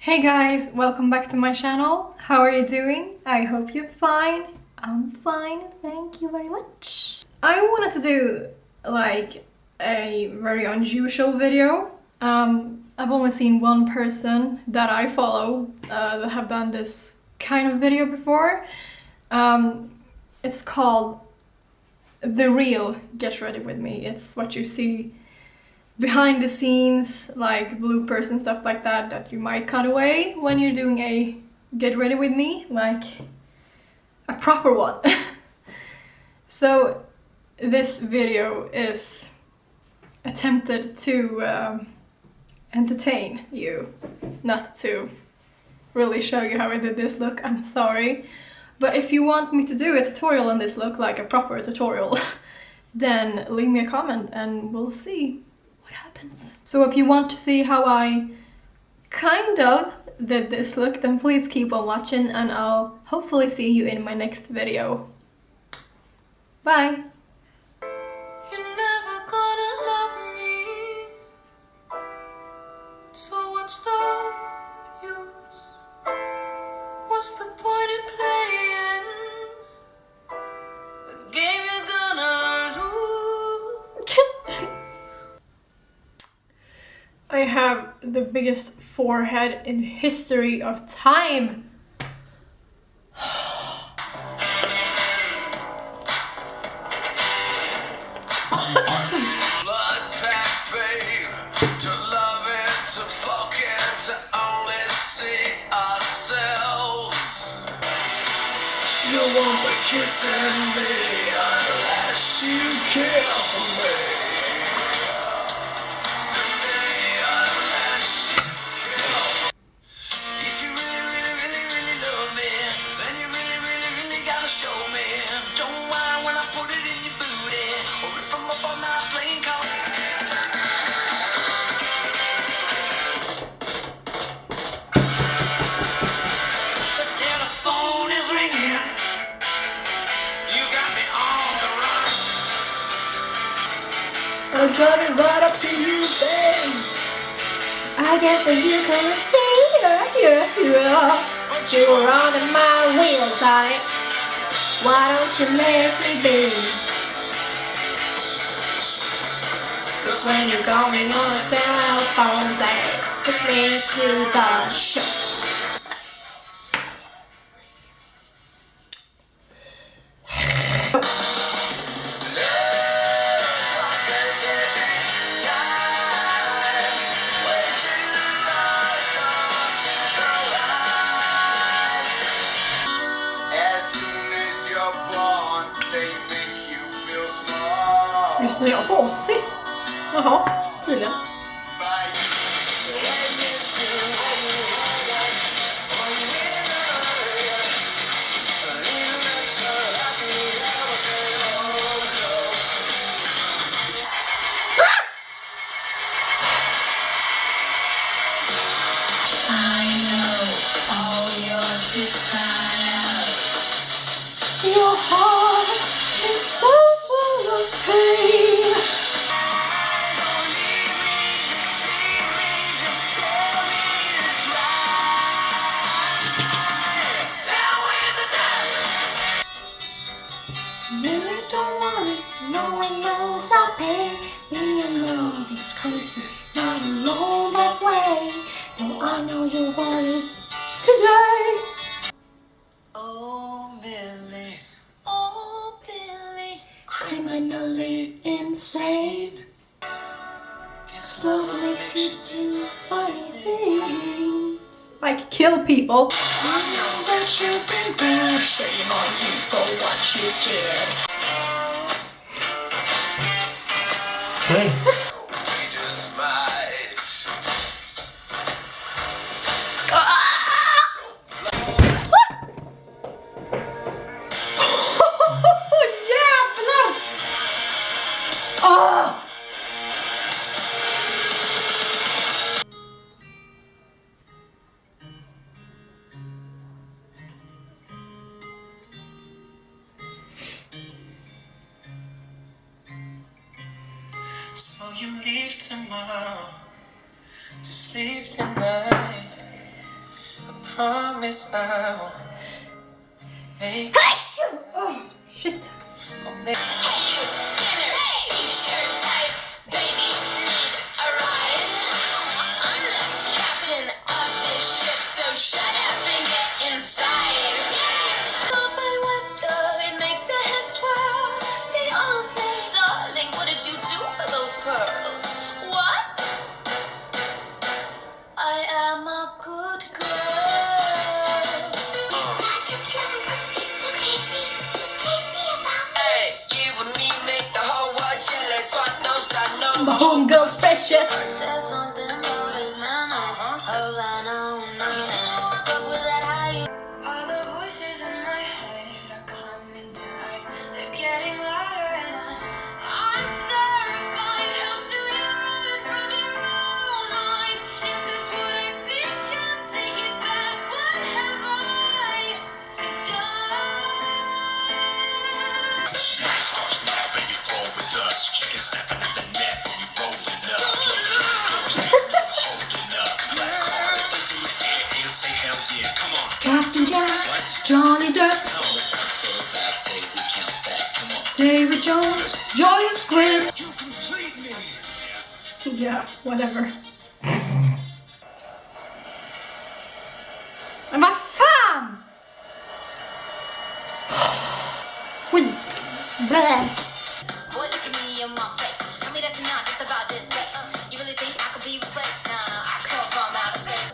Hey guys, welcome back to my channel. How are you doing? I hope you're fine. I'm fine, thank you very much. I wanted to do like a very unusual video. I've only seen one person that I follow that have done this kind of video before. It's called The Real Get Ready With Me. It's what you see behind the scenes, like bloopers and stuff like that, that you might cut away when you're doing a Get Ready With Me, like a proper one. So this video is attempted to entertain you, not to really show you how I did this look. I'm sorry. But if you want me to do a tutorial on this look, like a proper tutorial, then leave me a comment and we'll see what happens. So if you want to see how I kind of did this look, then please keep on watching and I'll hopefully see you in my next video. Bye! You're never gonna love me, so what's the use? What's the point in playing a game you're gonna lose? I have the biggest forehead in history of time. Blood pack, babe, to love it, to fuck it, to only see ourselves. You won't be kissing me unless you care for me. If you really, really, really, really love me, then you really, really, really gotta show me. Don't mind when I put it in your booty, or rip from up on my plane car. The telephone is ringing. You got me on the run. I'm driving right up to you, babe. I guess that you couldn't see, but you were running my wheels, honey. Why don't you let me be? Cause when you call me on the telephone, say, took me to the show. Lyssnar jag på Ossi? Jaha, tydligen. I know all your desires. Your heart is so full of pain. Don't leave me, deceive me, just tell me it's right. Down with the dust. Really don't worry, no one knows our pain. Being love is crazy, not alone that way. No, I know you're worried today. Oh, Millie, Oh, Billy, criminally insane. guess Love makes you do funny things, like kill people. I know that you've been bad. Shame on you for what you did. We just might. So Jävlar! Ah! So you leave tomorrow to sleep the night. promise I will make Oh, shit. T-shirt type, baby, need a ride. I'm the captain of this ship, so shut up and get inside. On my wife's door, it makes their heads twirl. They all say, darling, what did you do for those pearls? What? I am a good girl. Just loving us, she's so crazy. Just crazy about me. Hey, you and me make the whole world jealous. God knows I know. My homegirl's precious. There's something about his manners. Oh, I know. Didn't walk up with that high. All the voices in my head are coming to life. They're getting louder and I'm terrified. How do you run from your own mind? Is this what I think? Can't take it back. What have I done? Start now, baby, roll with us. Chicken snapping at the neck when we rolling up. Doors holding up. Black car, lights in the air. He'll say hell yeah, come on. Captain Jack, Johnny Depp, From the front to the back, say we count stacks, come on. David Jones, Giant Squid. You complete me. Yeah, whatever. Men vad fan! Skit. Blä. Boy, look at me in my face. Tell me that you're not just about this place. You really think I could be replaced? Nah, I come from outer space.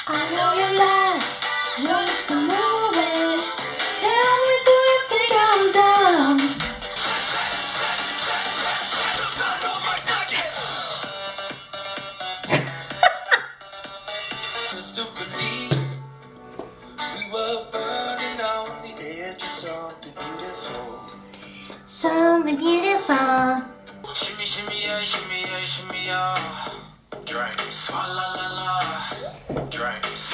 I know you're lying. Your lips are moving. Tell me, do you think I'm down? To believe we were burning on the edge of something beautiful. Something beautiful. Shimmy, shimmy, yeah, shimmy, yeah, shimmy, yeah. Drinks, la la la la. Drinks.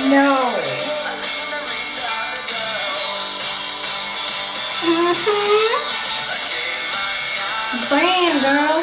No. Damn, girl.